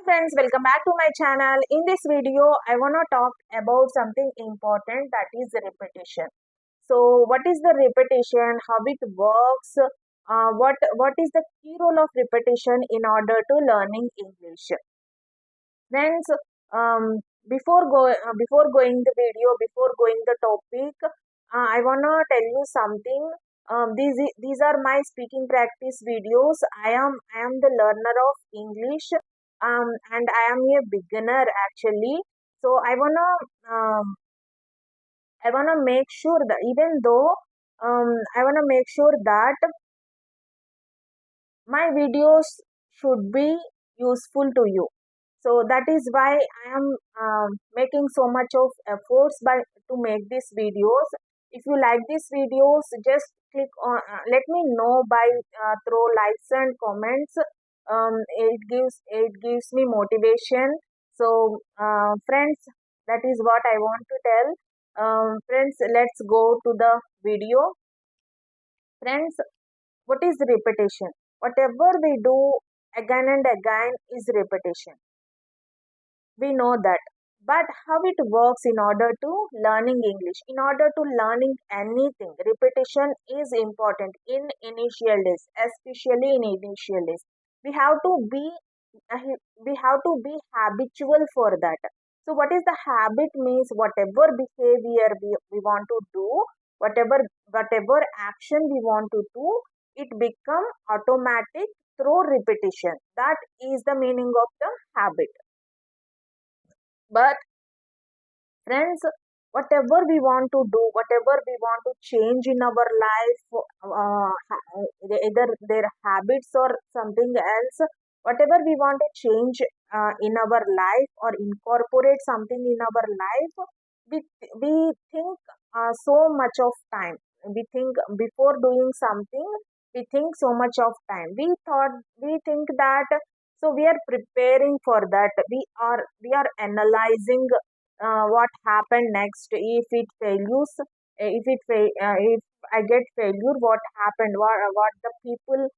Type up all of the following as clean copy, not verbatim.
Friends, welcome back to my channel. In this video I want to talk about something important, that is repetition. So what is the repetition, how it works, what is the key role of repetition in order to learning English? Friends, um, before going the video, before going the topic, I wanna tell you something. These are my speaking practice videos. I am the learner of English, and I am a beginner actually. So I wanna make sure that even though I wanna make sure that my videos should be useful to you. So that is why I am making so much of efforts by to make these videos. If you like these videos, just click on let me know by through likes and comments. It gives me motivation. So friends, that is what I want to tell. Friends, let's go to the video. Friends, what is repetition? Whatever we do again and again is repetition. We know that. But how it works in order to learning English? In order to learning anything, repetition is important in initial days, especially in initial days. We have to be we have to be habitual for that. So what is the habit means? Whatever behavior we want to do, whatever action we want to do, it become automatic through repetition. That is the meaning of the habit. But friends, whatever we want to do, whatever we want to change in our life, either their habits or something else, whatever we want to change in our life or incorporate something in our life, we think so much of time. We think before doing something, we think so much of time. We think that, so we are preparing for that. We are analyzing what happened next. If it fails, if I get failure, what happened? What the people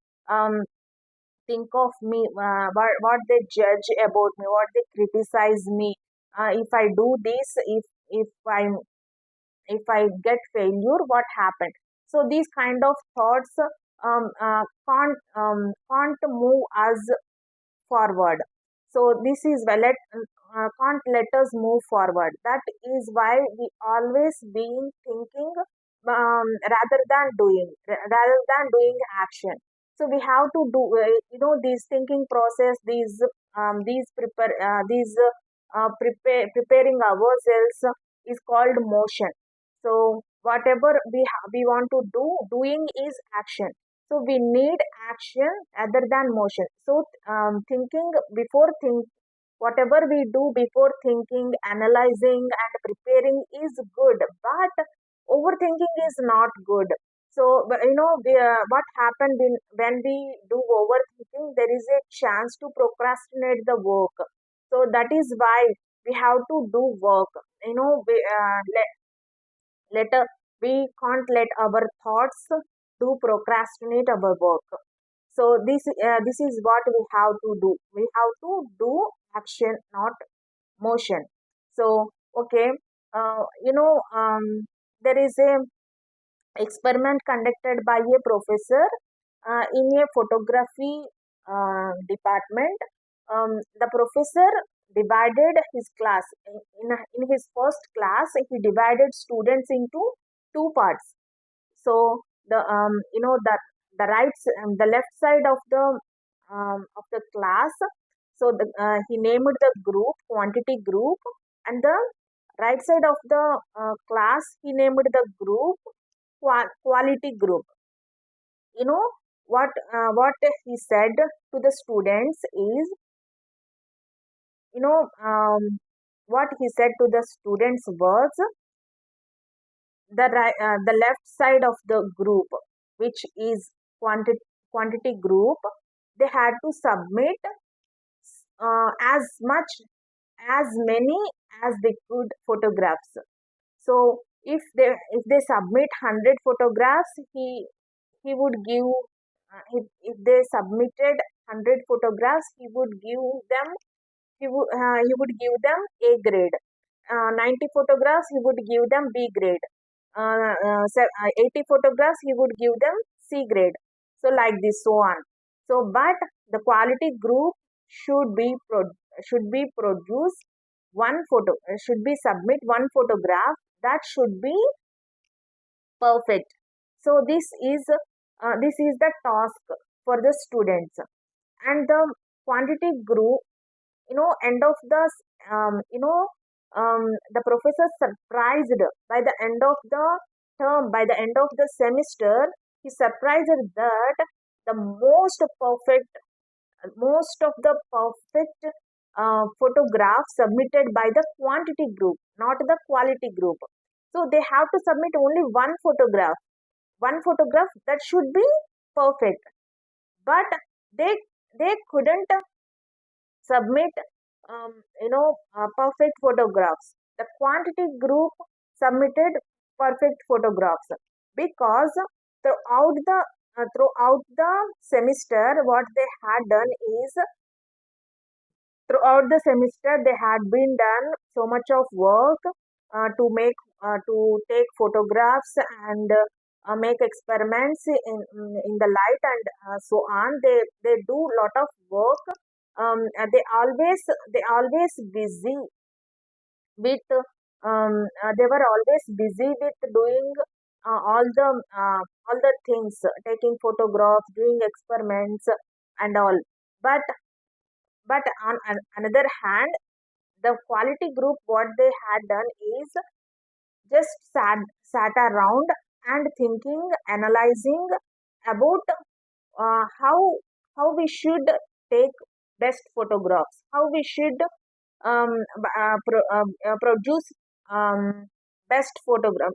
think of me? What they judge about me? What they criticize me? If I do this, if I get failure, what happened? So these kind of thoughts can't move us forward. So this is well, can't let us move forward. That is why we always been thinking rather than doing action. So we have to do this thinking process, preparing ourselves is called motion. So whatever we want to do, doing is action. So we need action other than motion. So thinking before think whatever we do before thinking, analyzing, and preparing is good, but overthinking is not good. So what happened when we do overthinking, there is a chance to procrastinate the work. So that is why we have to do work. Let we can't let our thoughts do procrastinate our work. So this is what we have to do. We have to do action, not motion. So okay, there is a experiment conducted by a professor in a photography department. The professor divided his class in his first class. He divided students into two parts. So the the left side of the class. So he named the group quantity group, and the right side of the class he named the group quality group. You know what he said to the students is, you know what he said to the students was, the left side of the group, which is quantity group, they had to submit as many as they could photographs. So if they submit 100 photographs, he would give if they submitted 100 photographs, he would give them he would give them A grade. 90 photographs, he would give them B grade. 80 photographs, he would give them C grade. So like this, so on. So, but the quality group should be should be produce one photo, should be submit one photograph that should be perfect. So this is the task for the students. And the quantity group, end of the the professor surprised by the end of the term, by the end of the semester, he surprised that the most of the perfect photographs submitted by the quantity group, not the quality group. So they have to submit only one photograph that should be perfect, but they they couldn't submit perfect photographs. The quantity group submitted perfect photographs because throughout the semester, what they had done is, throughout the semester they had been done so much of work to take photographs and make experiments in the light, and so on. They do lot of work. They always busy with they were always busy with doing all the things, taking photographs, doing experiments and all. but on another hand, the quality group, what they had done is just sat around and thinking, analyzing about how we should take best photographs, how we should produce best photograph,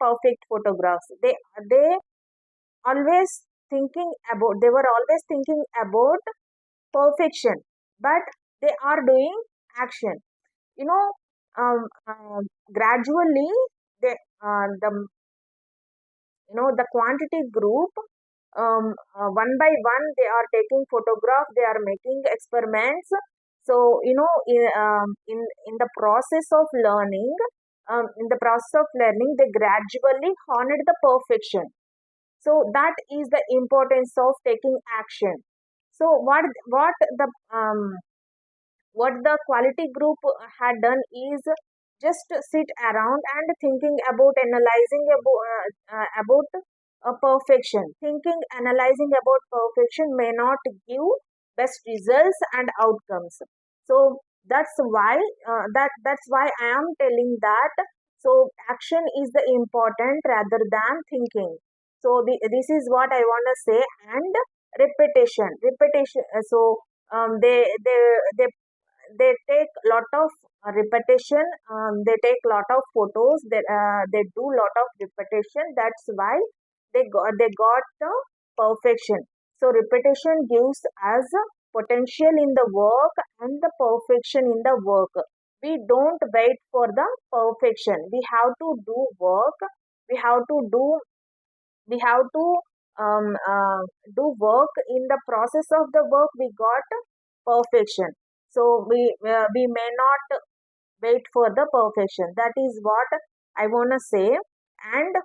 perfect photographs. They always they were always thinking about perfection, but they are doing action. you know Gradually, they the the quantity group, one by one they are taking photograph, they are making experiments. So in the process of learning, they gradually honored the perfection. So that is the importance of taking action. So what the quality group had done is just sit around and thinking about, analyzing about perfection. Thinking, analyzing about perfection may not give best results and outcomes. So that's why I am telling that. So action is the important rather than thinking. So this is what I want to say. And repetition. So they they take lot of repetition. They take lot of photos. They do lot of repetition. That's why they got the perfection. So repetition gives us potential in the work and the perfection in the work. We don't wait for the perfection. We have to do work. We have to do we have to do work. In the process of the work, we got perfection. So we may not wait for the perfection. That is what I want to say. And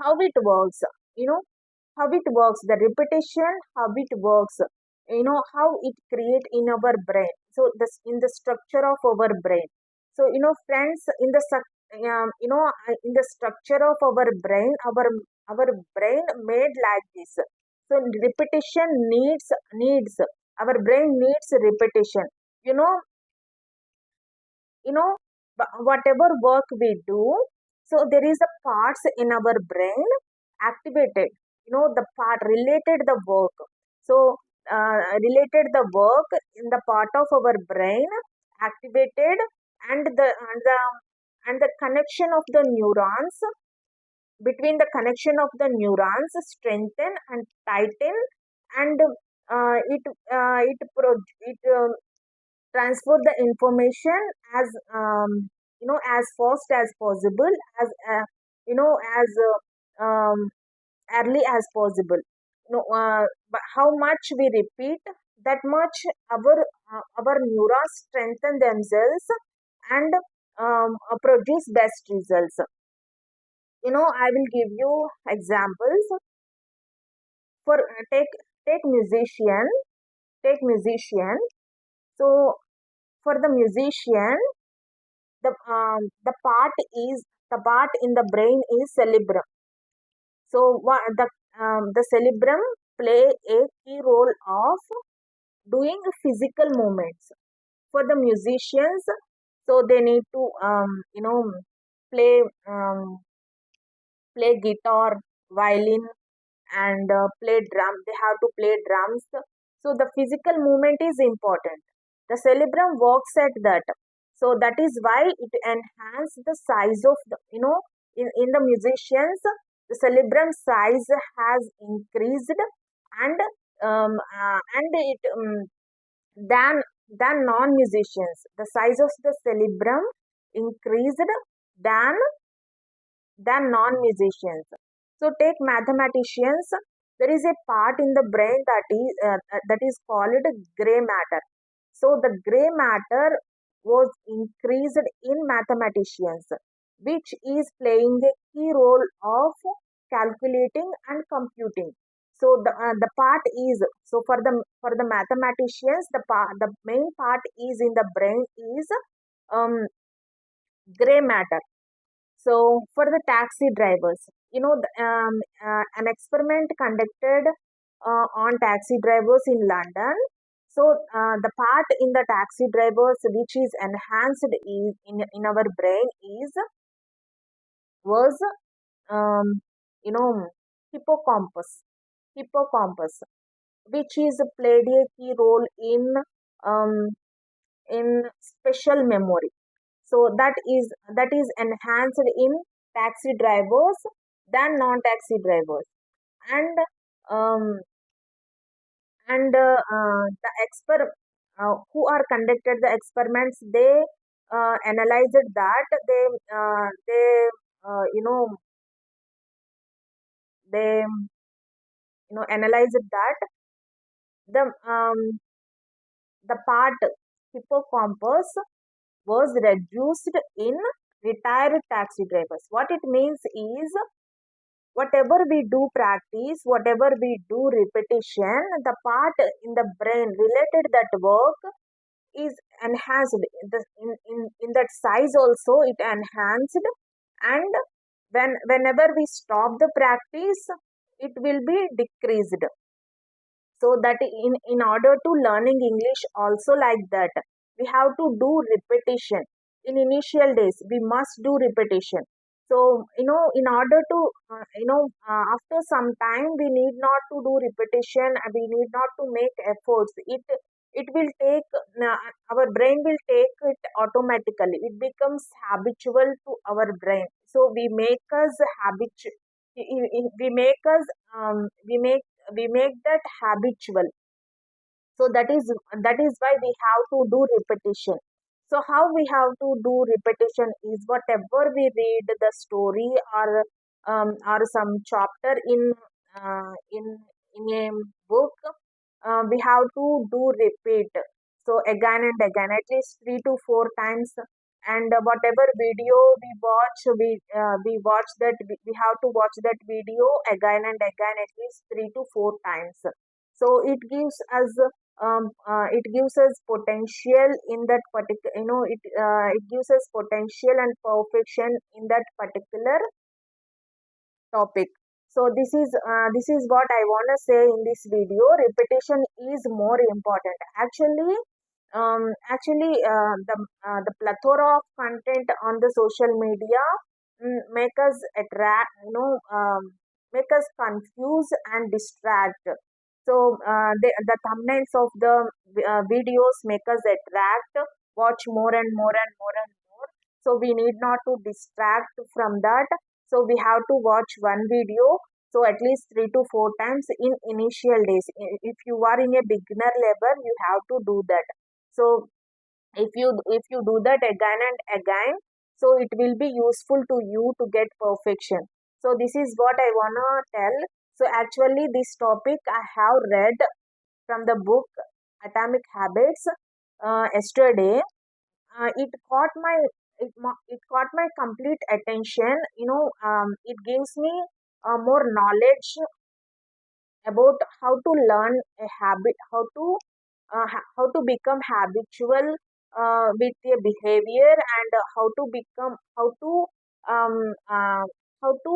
how it works. you know how it works, the repetition, how it works, how it create in our brain. So this, in the structure of our brain. So friends, in the structure of our brain, our brain made like this. So repetition needs our brain needs repetition. you know Whatever work we do, so there is a parts in our brain activated, the part related the work. So related the work in the part of our brain activated, and the connection of the neurons, between the connection of the neurons strengthen and tighten, and it transfer the information as as fast as possible, as as early as possible. But how much we repeat that much our neurons strengthen themselves and produce best results. I will give you examples for take musician. So for the musician, the part in the brain is cerebrum. So the cerebrum play a key role of doing physical movements for the musicians. So they need to play play guitar, violin, and play drum. They have to play drums. So the physical movement is important. The cerebrum works at that. So that is why it enhance the size of the, in the musicians, the cerebrum size has increased, and it than non-musicians. The size of the cerebrum increased than non-musicians. So take mathematicians. There is a part in the brain that is called gray matter. So the gray matter was increased in mathematicians, which is playing a key role of calculating and computing. So the part is, so for the mathematicians, the main part is in the brain is um, gray matter. So, for the taxi drivers, an experiment conducted on taxi drivers in London. So, the part in the taxi drivers which is enhanced in our brain is was um, you know hippocampus, hippocampus, which is played a key role um, in special memory. So that is enhanced in taxi drivers than non-taxi drivers. And um, the expert who are conducted the experiments, they analyzed that they uh, you know they analyzed that the part hippocampus was reduced in retired taxi drivers. What it means is, whatever we do practice, whatever we do repetition, the part in the brain related that work is enhanced. In that size also it enhanced, and whenever we stop the practice, it will be decreased. So that in order to learning English also like that, we have to do repetition. In initial days we must do repetition. So in order to after some time we need not to do repetition, and we need not to make efforts. It will take our brain will take it automatically. It becomes habitual to our brain. So we make us habit we make us we make that habitual. So that is why we have to do repetition. So how we have to do repetition is, whatever we read the story or some chapter in a book, we have to do repeat. So again and again, at least 3 to 4 times. And whatever video we watch that, we have to watch that video again and again, at least 3 to 4 times. So it gives us potential in that particular, it gives us potential and perfection in that particular topic. So this is what I want to say in this video. Repetition is more important. The plethora of content on the social media make us attract, make us confuse and distract. So the thumbnails of the videos make us attract, watch more and more and more and more. So we need not to distract from that. So we have to watch one video, so at least 3 to 4 times in initial days. If you are in a beginner level, you have to do that. So if you do that again and again, so it will be useful to you to get perfection. So this is what I wanna tell. So actually this topic I have read from the book. Atomic Habits yesterday. It caught my it caught my complete attention. It gives me more knowledge about how to learn a habit, how to become habitual with a behavior, and how to um, uh, how to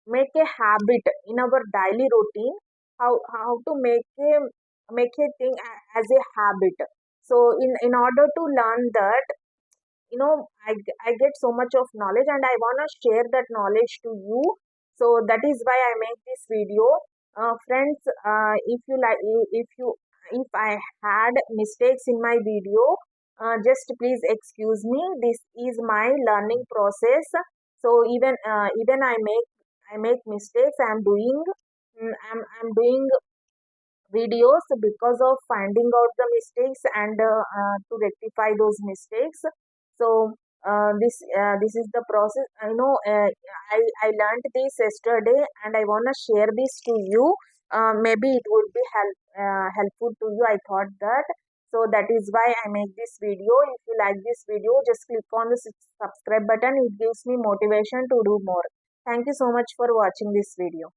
make a habit in our daily routine. How to make a thing as a habit. So in order to learn that, I get so much of knowledge, and I want to share that knowledge to you. So that is why I make this video. Friends, if you like, if I had mistakes in my video, just please excuse me. This is my learning process. So even I make mistakes. I'm doing videos because of finding out the mistakes, and to rectify those mistakes. So this is the process. I learned this yesterday, and I want to share this to you. Maybe it would be helpful to you, I thought that. So that is why I make this video. If you like this video, just click on the subscribe button. It gives me motivation to do more. Thank you so much for watching this video.